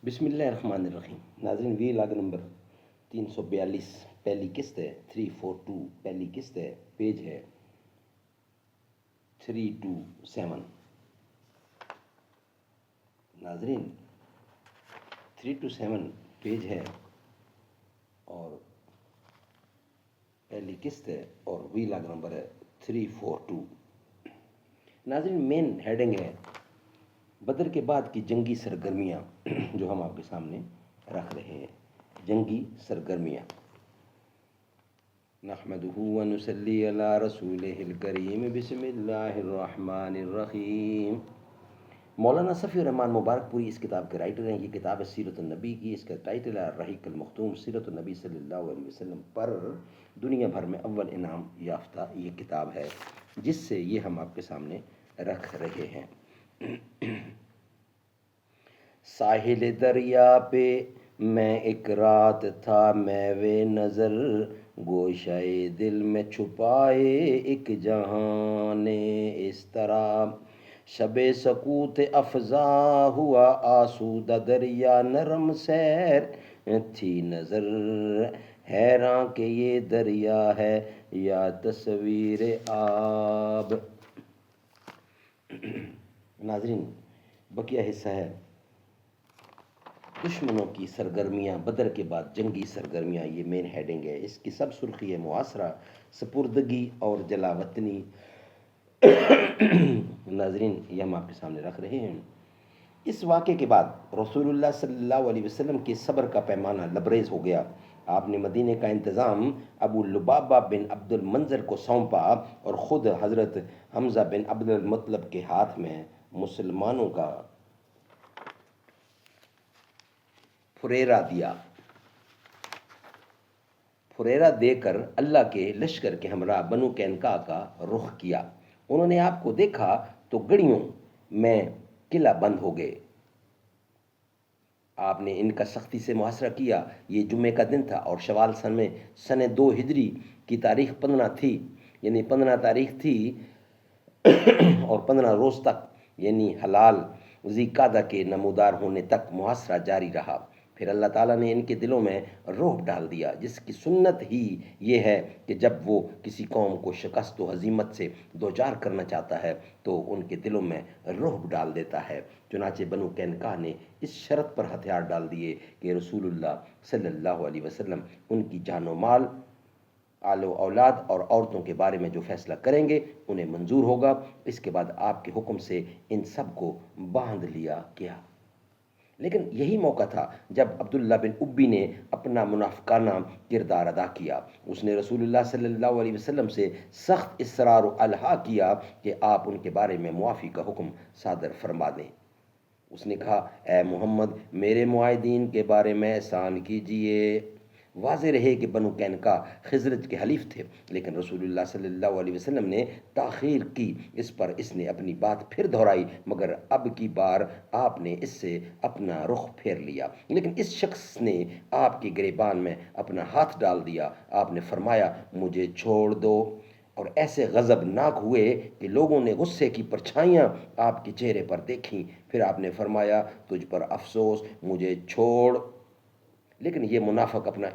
بسم اللہ الرحمن الرحیم. ناظرین وی لاگ نمبر 342 پہلی قسط ہے. 342 پہلی قسط ہے. پیج ہے 327. ناظرین 327 پیج ہے اور پہلی قسط ہے اور وی لاگ نمبر ہے 342. ناظرین مین ہیڈنگ ہے بدر کے بعد کی جنگی سرگرمیاں جو ہم آپ کے سامنے رکھ رہے ہیں. جنگی سرگرمیاں. نحمده ونصلی علی رسولہ الکریم. بسم اللہ الرحمن الرحیم. مولانا صفی الرحمن مبارک پوری اس کتاب کے رائٹر ہیں. یہ کتاب ہے سیرت النبی کی. اس کا ٹائٹل ہے الرحیق المختوم سیرت النبی صلی اللہ علیہ وسلم پر دنیا بھر میں اول انعام یافتہ یہ کتاب ہے جس سے یہ ہم آپ کے سامنے رکھ رہے ہیں. ساحل دریا پہ میں ایک رات تھا میوے نظر، گوشۂ دل میں چھپائے ایک جہان اس طرح. شب سکوت افزا ہوا آسودہ دریا، نرم سیر تھی نظر، حیراں کہ یہ دریا ہے یا تصویر آب. ناظرین بقیہ حصہ ہے دشمنوں کی سرگرمیاں بدر کے بعد جنگی سرگرمیاں. یہ مین ہیڈنگ ہے. اس کی سب سرخی ہے معاصرہ، سپردگی اور جلا وطنی. ناظرین یہ ہم آپ کے سامنے رکھ رہے ہیں. اس واقعے کے بعد رسول اللہ صلی اللہ علیہ وسلم کے صبر کا پیمانہ لبریز ہو گیا. آپ نے مدینے کا انتظام ابو لبابہ بن عبد المنذر کو سونپا اور خود حضرت حمزہ بن عبد المطلب کے ہاتھ میں مسلمانوں کا پھریرا دیا. پھریرا دے کر اللہ کے لشکر کے ہمراہ بنو قینقاع کا رخ کیا. انہوں نے آپ کو دیکھا تو گڑیوں میں قلعہ بند ہو گئے. آپ نے ان کا سختی سے محاصرہ کیا. یہ جمعے کا دن تھا اور شوال سن 2 ہجری کی تاریخ 15 تھی، یعنی 15 تاریخ تھی اور 15 روز تک یعنی حلال ذی قعدہ کے نمودار ہونے تک محاصرہ جاری رہا. پھر اللہ تعالیٰ نے ان کے دلوں میں رعب ڈال دیا، جس کی سنت ہی یہ ہے کہ جب وہ کسی قوم کو شکست و ہزیمت سے دوچار کرنا چاہتا ہے تو ان کے دلوں میں رعب ڈال دیتا ہے. چنانچہ بنو قینقاع نے اس شرط پر ہتھیار ڈال دیے کہ رسول اللہ صلی اللہ علیہ وسلم ان کی جان و مال، آل و اولاد اور عورتوں کے بارے میں جو فیصلہ کریں گے انہیں منظور ہوگا. اس کے بعد آپ کے حکم سے ان سب کو باندھ لیا گیا. لیکن یہی موقع تھا جب عبداللہ بن ابی نے اپنا منافقانہ کردار ادا کیا. اس نے رسول اللہ صلی اللہ علیہ وسلم سے سخت اصرار و الحاح کیا کہ آپ ان کے بارے میں معافی کا حکم صادر فرما دیں. اس نے کہا اے محمد میرے معاہدین کے بارے میں احسان کیجئے. واضح رہے کہ بنو قینقاع خزرج کے حلیف تھے، لیکن رسول اللہ صلی اللہ علیہ وسلم نے تاخیر کی. اس پر اس نے اپنی بات پھر دہرائی، مگر اب کی بار آپ نے اس سے اپنا رخ پھیر لیا. لیکن اس شخص نے آپ کے گریبان میں اپنا ہاتھ ڈال دیا. آپ نے فرمایا مجھے چھوڑ دو، اور ایسے غضبناک ہوئے کہ لوگوں نے غصے کی پرچھائیاں آپ کے چہرے پر دیکھیں. پھر آپ نے فرمایا تجھ پر افسوس، مجھے چھوڑ. لیکن یہ منافق اپنے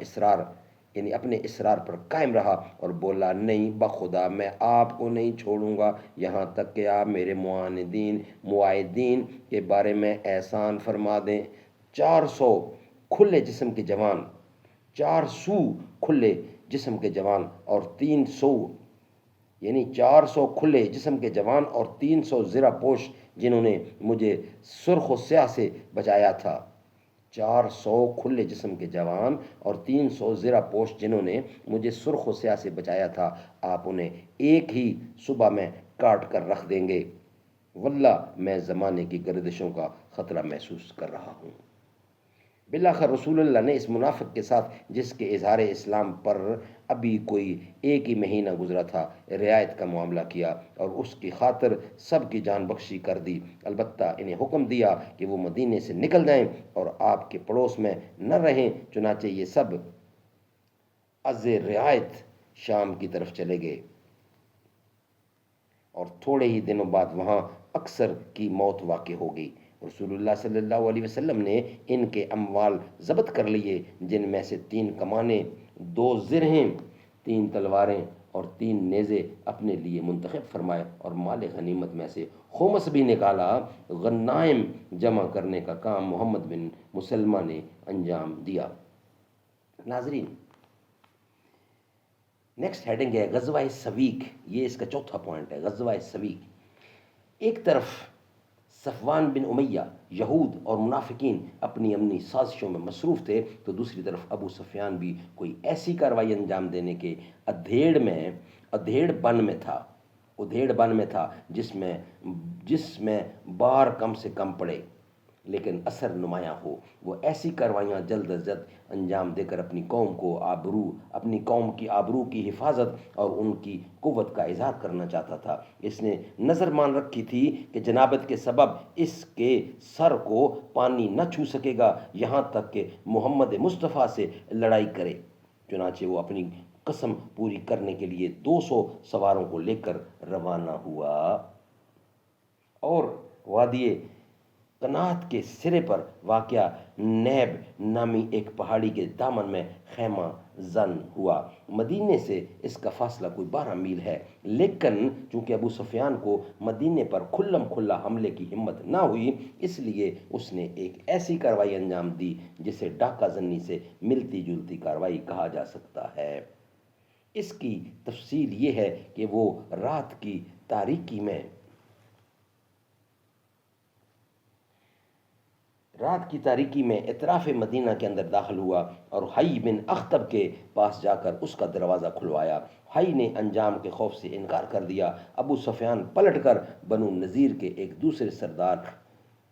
اصرار پر قائم رہا اور بولا نہیں بخدا میں آپ کو نہیں چھوڑوں گا یہاں تک کہ آپ میرے معاہدین کے بارے میں احسان فرما دیں. 400 کھلے جسم کے جوان، 400 کھلے جسم کے جوان اور 300 یعنی 400 کھلے جسم کے جوان اور 300 زرہ پوش جنہوں نے مجھے سرخ و سیاہ سے بچایا تھا. 400 کھلے جسم کے جوان اور 300 زرہ پوش جنہوں نے مجھے سرخ و سیاہ سے بچایا تھا، آپ انہیں ایک ہی صبح میں کاٹ کر رکھ دیں گے. واللہ میں زمانے کی گردشوں کا خطرہ محسوس کر رہا ہوں. بالآخر رسول اللہ نے اس منافق کے ساتھ، جس کے اظہار اسلام پر ابھی کوئی ایک ہی مہینہ گزرا تھا، رعایت کا معاملہ کیا اور اس کی خاطر سب کی جان بخشی کر دی. البتہ انہیں حکم دیا کہ وہ مدینے سے نکل جائیں اور آپ کے پڑوس میں نہ رہیں. چنانچہ یہ سب از رعایت شام کی طرف چلے گئے اور تھوڑے ہی دنوں بعد وہاں اکثر کی موت واقع ہو گئی. رسول اللہ صلی اللہ علیہ وسلم نے ان کے اموال ضبط کر لیے، جن میں سے 3 کمانیں، 2 زرہیں، 3 تلواریں اور 3 نیزے اپنے لیے منتخب فرمائے، اور مال غنیمت میں سے خمس بھی نکالا۔ غنائم جمع کرنے کا کام محمد بن مسلمہ نے انجام دیا۔ ناظرین، نیکسٹ ہیڈنگ ہے غزوہ سویق، یہ اس کا چوتھا پوائنٹ ہے، غزوہ سویق۔ ایک طرف صفوان بن امیہ، یہود اور منافقین اپنی امنی سازشوں میں مصروف تھے، تو دوسری طرف ابو سفیان بھی کوئی ایسی کارروائی انجام دینے کے ادھیڑ بن میں تھا جس میں بار کم سے کم پڑے لیکن اثر نمایاں ہو۔ وہ ایسی کارروائیاں جلد از جلد انجام دے کر اپنی قوم کی آبرو کی حفاظت اور ان کی قوت کا اظہار کرنا چاہتا تھا۔ اس نے نظر مان رکھی تھی کہ جنابت کے سبب اس کے سر کو پانی نہ چھو سکے گا یہاں تک کہ محمد مصطفیٰ سے لڑائی کرے۔ چنانچہ وہ اپنی قسم پوری کرنے کے لیے 200 سواروں کو لے کر روانہ ہوا اور وادی قنات کے سرے پر واقع نیب نامی ایک پہاڑی کے دامن میں خیمہ زن ہوا۔ مدینے سے اس کا فاصلہ کوئی 12 میل ہے، لیکن چونکہ ابو سفیان کو مدینے پر کھلم کھلا حملے کی ہمت نہ ہوئی، اس لیے اس نے ایک ایسی کارروائی انجام دی جسے ڈاکہ زنی سے ملتی جلتی کارروائی کہا جا سکتا ہے۔ اس کی تفصیل یہ ہے کہ وہ رات کی تاریکی میں اطراف مدینہ کے اندر داخل ہوا اور حی بن اخطب کے پاس جا کر اس کا دروازہ کھلوایا۔ حی نے انجام کے خوف سے انکار کر دیا۔ ابو سفیان پلٹ کر بنو نذیر کے ایک دوسرے سردار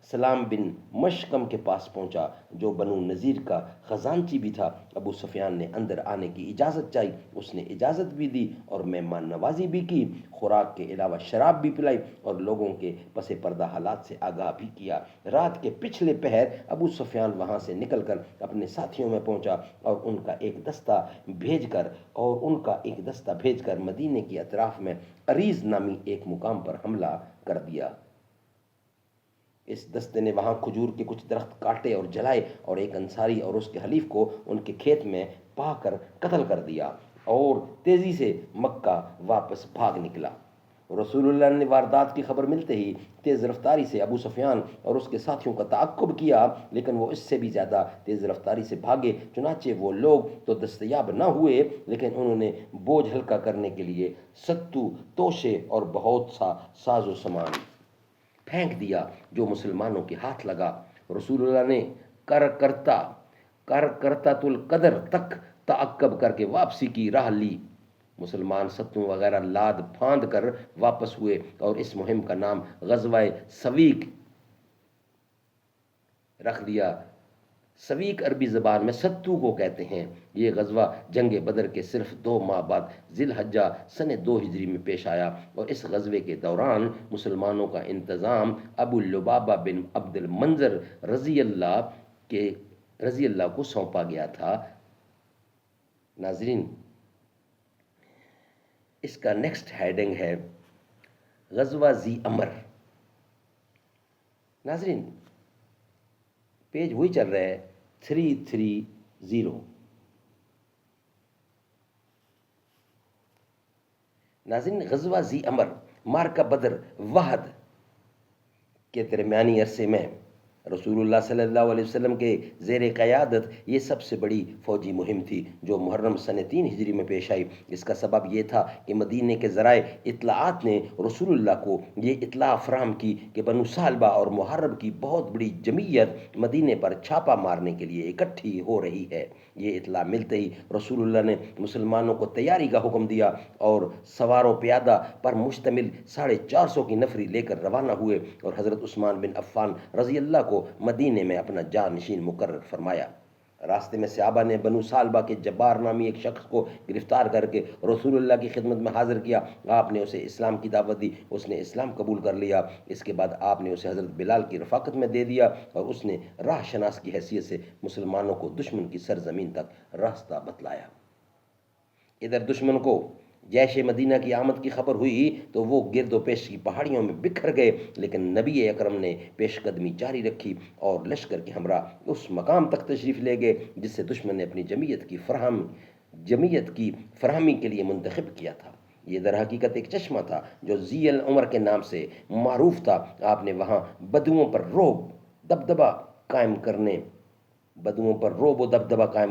سلام بن مشکم کے پاس پہنچا، جو بنو نذیر کا خزانچی بھی تھا۔ ابو سفیان نے اندر آنے کی اجازت چاہی، اس نے اجازت بھی دی اور مہمان نوازی بھی کی، خوراک کے علاوہ شراب بھی پلائی اور لوگوں کے پس پردہ حالات سے آگاہ بھی کیا۔ رات کے پچھلے پہر ابو سفیان وہاں سے نکل کر اپنے ساتھیوں میں پہنچا اور ان کا ایک دستہ بھیج کر مدینے کے اطراف میں عریض نامی ایک مقام پر حملہ کر دیا۔ اس دستے نے وہاں کھجور کے کچھ درخت کاٹے اور جلائے اور ایک انصاری اور اس کے حلیف کو ان کے کھیت میں پا کر قتل کر دیا اور تیزی سے مکہ واپس بھاگ نکلا۔ رسول اللہ نے واردات کی خبر ملتے ہی تیز رفتاری سے ابو سفیان اور اس کے ساتھیوں کا تعاقب کیا، لیکن وہ اس سے بھی زیادہ تیز رفتاری سے بھاگے۔ چنانچہ وہ لوگ تو دستیاب نہ ہوئے، لیکن انہوں نے بوجھ ہلکا کرنے کے لیے ستو، توشے اور بہت سا ساز و سامان پھینک دیا جو مسلمانوں کے ہاتھ لگا۔ رسول اللہ نے کرتۃ القدر تک تعقب کر کے واپسی کی راہ لی۔ مسلمان ستوں وغیرہ لاد پھاند کر واپس ہوئے اور اس مہم کا نام غزوہ سویق رکھ دیا۔ سویق عربی زبان میں ستو کو کہتے ہیں۔ یہ غزوہ جنگ بدر کے صرف 2 ماہ بعد ذی الحجہ سن 2 ہجری میں پیش آیا، اور اس غزوے کے دوران مسلمانوں کا انتظام ابو لبابہ بن عبد المنذر رضی اللہ کو سونپا گیا تھا۔ ناظرین، اس کا نیکسٹ ہیڈنگ ہے غزوہ ذی امر۔ ناظرین، پیج وہی چل رہا ہے 330۔ ناظرین، غزوہ ذی امر مارکہ بدر وحد کے درمیانی عرصے میں رسول اللہ صلی اللہ علیہ وسلم کے زیر قیادت یہ سب سے بڑی فوجی مہم تھی جو محرم سن 3 ہجری میں پیش آئی۔ اس کا سبب یہ تھا کہ مدینے کے ذرائع اطلاعات نے رسول اللہ کو یہ اطلاع فراہم کی کہ بنو سالبہ اور محرب کی بہت بڑی جمعیت مدینے پر چھاپا مارنے کے لیے اکٹھی ہو رہی ہے۔ یہ اطلاع ملتے ہی رسول اللہ نے مسلمانوں کو تیاری کا حکم دیا اور سوار و پیادہ پر مشتمل 450 کی نفری لے کر روانہ ہوئے اور حضرت عثمان بن عفان رضی اللہ کو مدینے میں اپنا جانشین مقرر فرمایا۔ راستے میں صحابہ نے بنو سالبہ کے جبار نامی ایک شخص کو گرفتار کر کے رسول اللہ کی خدمت میں حاضر کیا۔ آپ نے اسے اسلام کی دعوت دی، اس نے اسلام قبول کر لیا۔ اس کے بعد آپ نے اسے حضرت بلال کی رفاقت میں دے دیا اور اس نے راہ شناس کی حیثیت سے مسلمانوں کو دشمن کی سرزمین تک راستہ بتلایا۔ ادھر دشمن کو جیش مدینہ کی آمد کی خبر ہوئی تو وہ گرد و پیش کی پہاڑیوں میں بکھر گئے، لیکن نبی اکرم نے پیش قدمی جاری رکھی اور لشکر کے ہمراہ اس مقام تک تشریف لے گئے جس سے دشمن نے اپنی جمعیت کی فراہمی کے لیے منتخب کیا تھا۔ یہ در حقیقت ایک چشمہ تھا جو ذی العمر کے نام سے معروف تھا۔ آپ نے وہاں بدوؤں پر روب و دبدبہ قائم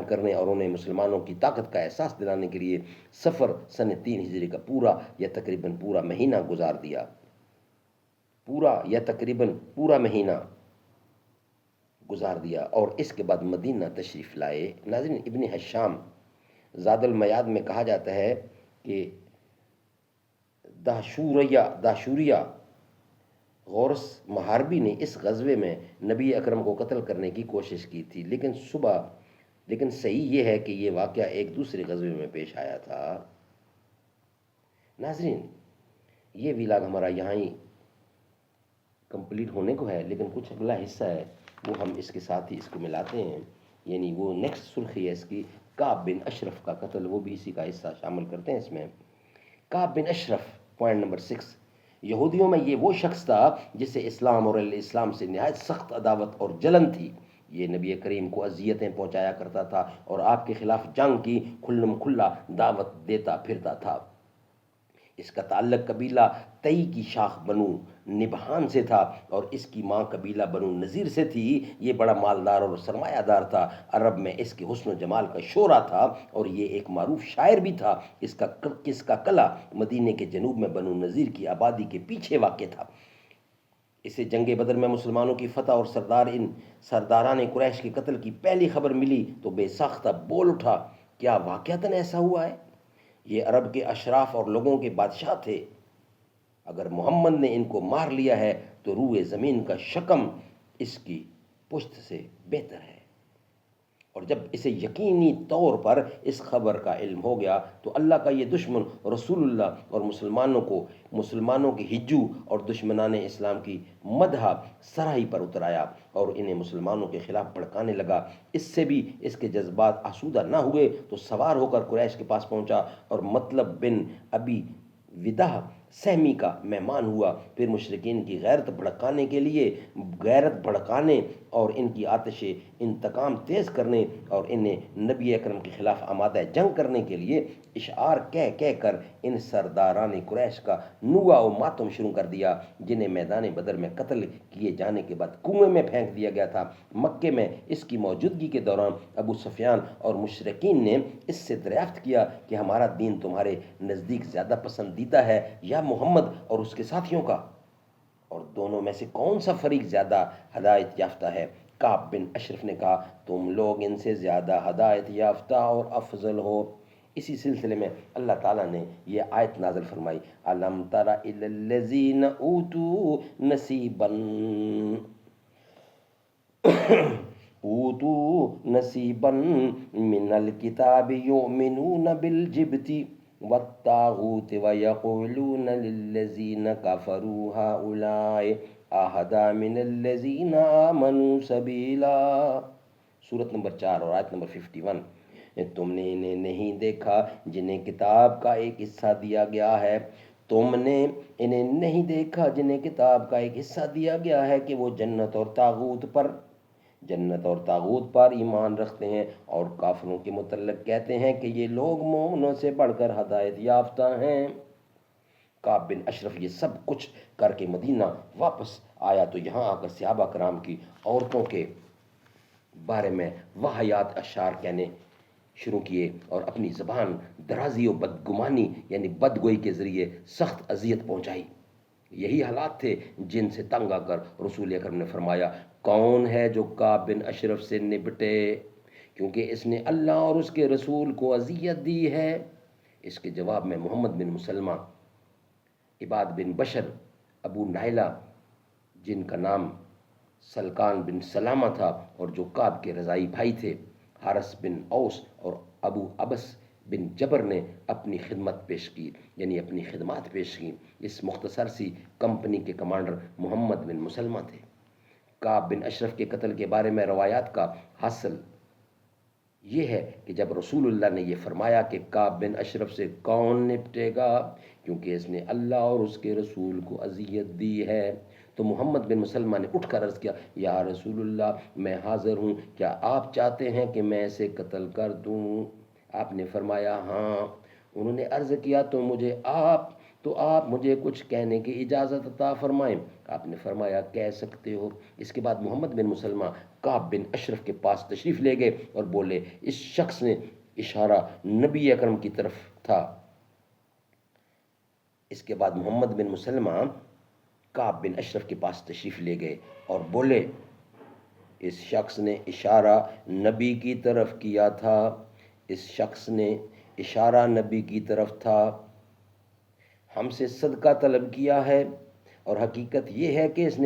کرنے اور انہیں مسلمانوں کی طاقت کا احساس دلانے کے لیے سفر سن 3 ہجری کا پورا یا تقریباً پورا مہینہ گزار دیا اور اس کے بعد مدینہ تشریف لائے۔ ناظرین، ابن حشام زاد المیاد میں کہا جاتا ہے کہ داشوریہ غورس محاربی نے اس غزوے میں نبی اکرم کو قتل کرنے کی کوشش کی تھی، لیکن صحیح یہ ہے کہ یہ واقعہ ایک دوسرے غزوے میں پیش آیا تھا۔ ناظرین، یہ ویلاگ ہمارا یہاں ہی کمپلیٹ ہونے کو ہے، لیکن کچھ اگلا حصہ ہے وہ ہم اس کے ساتھ ہی اس کو ملاتے ہیں، یعنی وہ نیکسٹ سرخی ہے اس کی، کعب بن اشرف کا قتل، وہ بھی اسی کا حصہ شامل کرتے ہیں اس میں۔ کعب بن اشرف، پوائنٹ نمبر 6، یہودیوں میں یہ وہ شخص تھا جسے اسلام اور اہل اسلام سے نہایت سخت عداوت اور جلن تھی۔ یہ نبی کریم کو اذیتیں پہنچایا کرتا تھا اور آپ کے خلاف جنگ کی کھلم کھلا دعوت دیتا پھرتا تھا۔ اس کا تعلق قبیلہ تئی کی شاخ بنو نبہان سے تھا اور اس کی ماں قبیلہ بنو نذیر سے تھی۔ یہ بڑا مالدار اور سرمایہ دار تھا، عرب میں اس کے حسن و جمال کا شہرہ تھا اور یہ ایک معروف شاعر بھی تھا۔ اس کا قلعہ مدینے کے جنوب میں بنو نذیر کی آبادی کے پیچھے واقع تھا۔ اسے جنگ بدر میں مسلمانوں کی فتح اور سرداران قریش کے قتل کی پہلی خبر ملی تو بے ساختہ بول اٹھا، کیا واقعتاً ایسا ہوا ہے؟ یہ عرب کے اشراف اور لوگوں کے بادشاہ تھے۔ اگر محمد نے ان کو مار لیا ہے تو روئے زمین کا شکم اس کی پشت سے بہتر ہے۔ اور جب اسے یقینی طور پر اس خبر کا علم ہو گیا تو اللہ کا یہ دشمن رسول اللہ اور مسلمانوں کے ہجو اور دشمنان اسلام کی مدح سرائی پر اتر آیا اور انہیں مسلمانوں کے خلاف بھڑکانے لگا۔ اس سے بھی اس کے جذبات آسودہ نہ ہوئے تو سوار ہو کر قریش کے پاس پہنچا اور مطلب بن ابی ودہ سہمی کا مہمان ہوا۔ پھر مشرکین کی غیرت بھڑکانے اور ان کی آتش انتقام تیز کرنے اور انہیں نبی اکرم کے خلاف آمادہ جنگ کرنے کے لیے اشعار کہہ کر ان سرداران قریش کا نواح و ماتم شروع کر دیا، جنہیں میدان بدر میں قتل کیے جانے کے بعد کنویں میں پھینک دیا گیا تھا۔ مکے میں اس کی موجودگی کے دوران ابو سفیان اور مشرکین نے اس سے دریافت کیا کہ ہمارا دین تمہارے نزدیک زیادہ پسندیدہ ہے یا محمد اور اس کے ساتھیوں کا، اور دونوں میں سے کون سا فریق زیادہ ہدایت یافتہ ہے؟ کعب بن اشرف نے کہا، تم لوگ ان سے زیادہ ہدایت یافتہ اور افضل ہو۔ اسی سلسلے میں اللہ تعالیٰ نے یہ آیت نازل فرمائی، الم تر الی الذین اوتوا نصیبا من الکتاب یؤمنون بالجبت والطاغوت ویقولون للذین کفروا ہؤلاء اہدی من الذین آمنوا سبیلا۔ سورت نمبر 4 اور آیت نمبر 51۔ تم نے انہیں نہیں دیکھا جنہیں کتاب کا ایک حصہ دیا گیا ہے، جنہیں کتاب کا ایک حصہ دیا گیا ہے کہ وہ جنت اور طاغوت پر ایمان رکھتے ہیں، اور کافروں کے متعلق کہتے ہیں کہ یہ لوگ مومنوں سے بڑھ کر ہدایت یافتہ ہیں۔ کعب بن اشرف یہ سب کچھ کر کے مدینہ واپس آیا تو یہاں آ کر صحابہ کرام کی عورتوں کے بارے میں واہیات اشعار کہنے شروع کیے اور اپنی زبان درازی و بدگمانی یعنی بدگوئی کے ذریعے سخت اذیت پہنچائی۔ یہی حالات تھے جن سے تنگ آ کر رسول اکرم نے فرمایا، کون ہے جو کعب بن اشرف سے نپٹے، کیونکہ اس نے اللہ اور اس کے رسول کو اذیت دی ہے۔ اس کے جواب میں محمد بن مسلمہ، عباد بن بشر، ابو نائلہ جن کا نام سلکان بن سلامہ تھا اور جو کعب کے رضائی بھائی تھے، حارث بن اوس اور ابو ابس بن جبر نے اپنی خدمات پیش کی۔ اس مختصر سی کمپنی کے کمانڈر محمد بن مسلمہ تھے۔ کعب بن اشرف کے قتل کے بارے میں روایات کا حاصل یہ ہے کہ جب رسول اللہ نے یہ فرمایا کہ کعب بن اشرف سے کون نپٹے گا کیونکہ اس نے اللہ اور اس کے رسول کو اذیت دی ہے، تو محمد بن مسلمہ نے اٹھ کر عرض کیا، یا رسول اللہ میں حاضر ہوں، کیا آپ چاہتے ہیں کہ میں اسے قتل کر دوں؟ آپ نے فرمایا ہاں۔ انہوں نے عرض کیا تو آپ مجھے کچھ کہنے کی اجازت عطا فرمائیں۔ آپ نے فرمایا کہہ سکتے ہو۔ اس کے بعد محمد بن مسلمہ کعب بن اشرف کے پاس تشریف لے گئے اور بولے، اس شخص نے اشارہ نبی اکرم کی طرف تھا۔ اس کے بعد محمد بن مسلمہ کعب بن اشرف کے پاس تشریف لے گئے اور بولے، اس شخص نے اشارہ نبی کی طرف کیا تھا، اس شخص نے اشارہ نبی کی طرف تھا، ہم سے صدقہ طلب کیا ہے، اور حقیقت یہ ہے کہ اس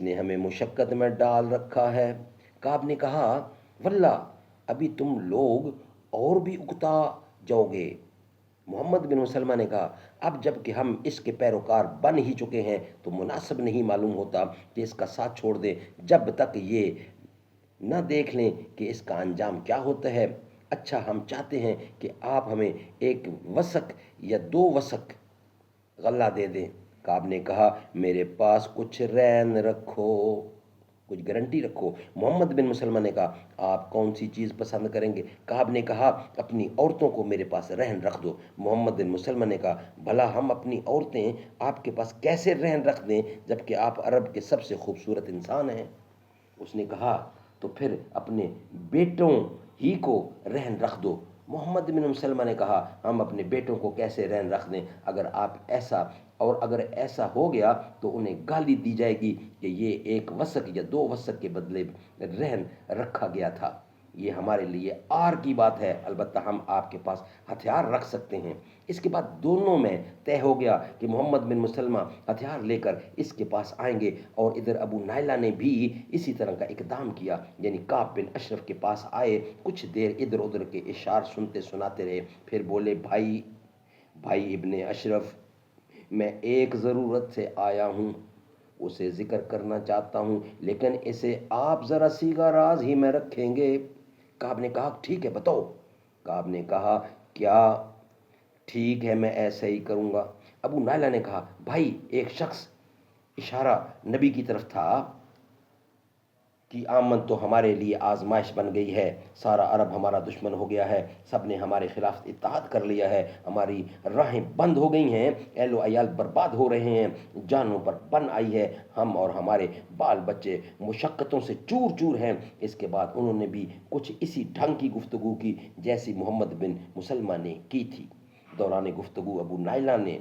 نے ہمیں مشقت میں ڈال رکھا ہے۔ کعب نے کہا، واللہ ابھی تم لوگ اور بھی اکتا جاؤ گے۔ محمد بن مسلمہ نے کہا، اب جب کہ ہم اس کے پیروکار بن ہی چکے ہیں تو مناسب نہیں معلوم ہوتا کہ اس کا ساتھ چھوڑ دیں جب تک یہ نہ دیکھ لیں کہ اس کا انجام کیا ہوتا ہے۔ اچھا، ہم چاہتے ہیں کہ آپ ہمیں 1 وسق یا 2 وسق غلہ دے دیں۔ کعب نے کہا، میرے پاس کچھ رہن رکھو، کچھ گارنٹی رکھو۔ محمد بن مسلمہ نے کہا، آپ کون سی چیز پسند کریں گے؟ کعب نے کہا، اپنی عورتوں کو میرے پاس رہن رکھ دو۔ محمد بن مسلمہ نے کہا، بھلا ہم اپنی عورتیں آپ کے پاس کیسے رہن رکھ دیں جبکہ آپ عرب کے سب سے خوبصورت انسان ہیں؟ اس نے کہا، تو پھر اپنے بیٹوں ہی کو رہن رکھ دو۔ محمد بن مسلمہ نے کہا، ہم اپنے بیٹوں کو کیسے رہن رکھ دیں؟ اگر ایسا ہو گیا تو انہیں گالی دی جائے گی کہ یہ 1 وسق یا 2 وسق کے بدلے رہن رکھا گیا تھا۔ یہ ہمارے لیے آر کی بات ہے، البتہ ہم آپ کے پاس ہتھیار رکھ سکتے ہیں۔ اس کے بعد دونوں میں طے ہو گیا کہ محمد بن مسلمہ ہتھیار لے کر اس کے پاس آئیں گے، اور ادھر ابو نائلہ نے بھی اسی طرح کا اقدام کیا، یعنی کعب بن اشرف کے پاس آئے، کچھ دیر ادھر ادھر کے اشعار سنتے سناتے رہے، پھر بولے، بھائی ابن اشرف، میں ایک ضرورت سے آیا ہوں، اسے ذکر کرنا چاہتا ہوں، لیکن اسے آپ ذرا سیگا راز ہی میں رکھیں گے۔ کعب نے کہا، ٹھیک ہے، بتاؤ۔ کعب نے کہا، کیا ٹھیک ہے، میں ایسا ہی کروں گا۔ ابو نائلہ نے کہا، بھائی ایک شخص اشارہ نبی کی طرف تھا کہ آمد تو ہمارے لیے آزمائش بن گئی ہے، سارا عرب ہمارا دشمن ہو گیا ہے، سب نے ہمارے خلاف اتحاد کر لیا ہے، ہماری راہیں بند ہو گئی ہیں، اہل و عیال برباد ہو رہے ہیں، جانوں پر بن آئی ہے، ہم اور ہمارے بال بچے مشقتوں سے چور چور ہیں۔ اس کے بعد انہوں نے بھی کچھ اسی ڈھنگ کی گفتگو کی جیسی محمد بن مسلمہ نے کی تھی۔ دوران گفتگو ابو نائلہ نے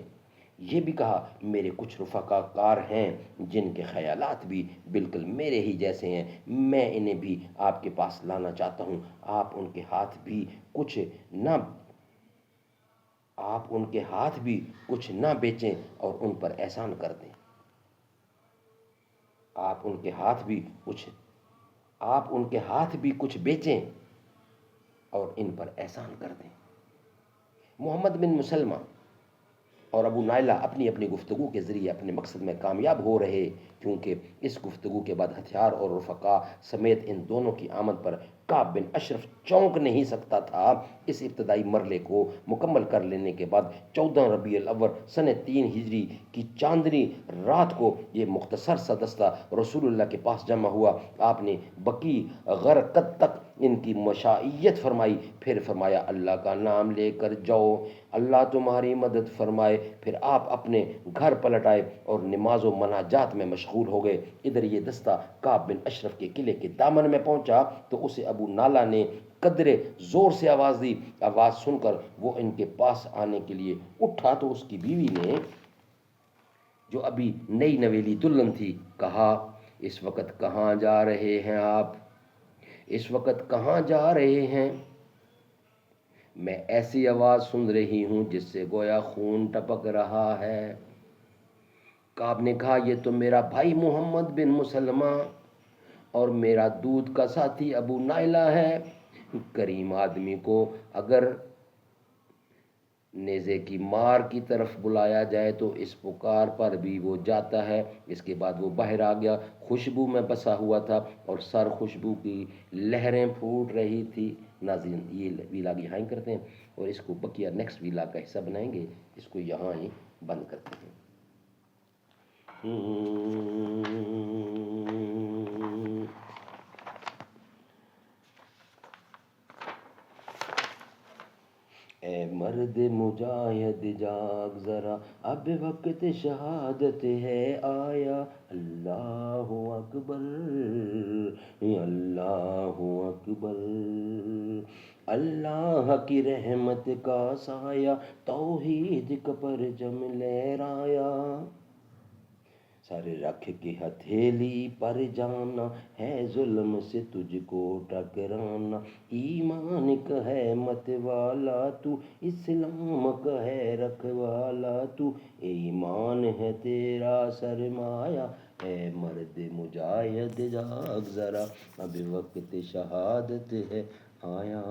یہ بھی کہا، میرے کچھ رفقا کار ہیں جن کے خیالات بھی بالکل میرے ہی جیسے ہیں، میں انہیں بھی آپ کے پاس لانا چاہتا ہوں، آپ ان کے ہاتھ بھی کچھ نہ بیچیں اور ان پر احسان کر دیں۔ آپ ان کے ہاتھ بھی کچھ بیچیں اور ان پر احسان کر دیں۔ محمد بن مسلمہ اور ابو نائلہ اپنی اپنی گفتگو کے ذریعے اپنے مقصد میں کامیاب ہو رہے، کیونکہ اس گفتگو کے بعد ہتھیار اور رفقا سمیت ان دونوں کی آمد پر کعب بن اشرف چونک نہیں سکتا تھا۔ اس ابتدائی مرحلے کو مکمل کر لینے کے بعد 14 ربیع الاول سن 3 ہجری کی چاندنی رات کو یہ مختصر سا دستہ رسول اللہ کے پاس جمع ہوا۔ آپ نے بقیع غرقد تک ان کی مشائیت فرمائی، پھر فرمایا، اللہ کا نام لے کر جاؤ، اللہ تمہاری مدد فرمائے۔ پھر آپ اپنے گھر پلٹ آئے اور نماز و مناجات میں مشغول ہو گئے۔ ادھر یہ دستہ کعب بن اشرف کے قلعے کے دامن میں پہنچا تو اسے ابو نالہ نے قدرے زور سے آواز دی۔ آواز سن کر وہ ان کے پاس آنے کے لیے اٹھا تو اس کی بیوی نے، جو ابھی نئی نویلی دلہن تھی، کہا، اس وقت کہاں جا رہے ہیں آپ؟ اس وقت کہاں جا رہے ہیں؟ میں ایسی آواز سن رہی ہوں جس سے گویا خون ٹپک رہا ہے۔ کعب نے کہا، یہ تو میرا بھائی محمد بن مسلمہ اور میرا دودھ کا ساتھی ابو نائلہ ہے۔ کریم آدمی کو اگر نیزے کی مار کی طرف بلایا جائے تو اس پکار پر بھی وہ جاتا ہے۔ اس کے بعد وہ باہر آ گیا، خوشبو میں بسا ہوا تھا اور سر خوشبو کی لہریں پھوٹ رہی تھی۔ ناظرین یہ ویلاگ یہاں ہی کرتے ہیں اور اس کو بقیہ نیکسٹ ویلاگ کا حصہ بنائیں گے، اس کو یہاں ہی بند کرتے ہیں۔ اے مرد مجاہد جاگ ذرا، اب وقت شہادت ہے آیا۔ اللہ اکبر، اللہ اکبر، اللہ کی رحمت کا سایہ، توحید کا پرچم لہرایا۔ سارے رکھ کے ہتھیلی پر جانا ہے، ظلم سے تجھ کو ٹکرانا۔ ایمان کا ہے مت والا تو، اسلام کا ہے رکھوالا تو، ایمان ہے تیرا سرمایہ، اے مرد مجاہد جاگ ذرا، اب وقت شہادت ہے آیا۔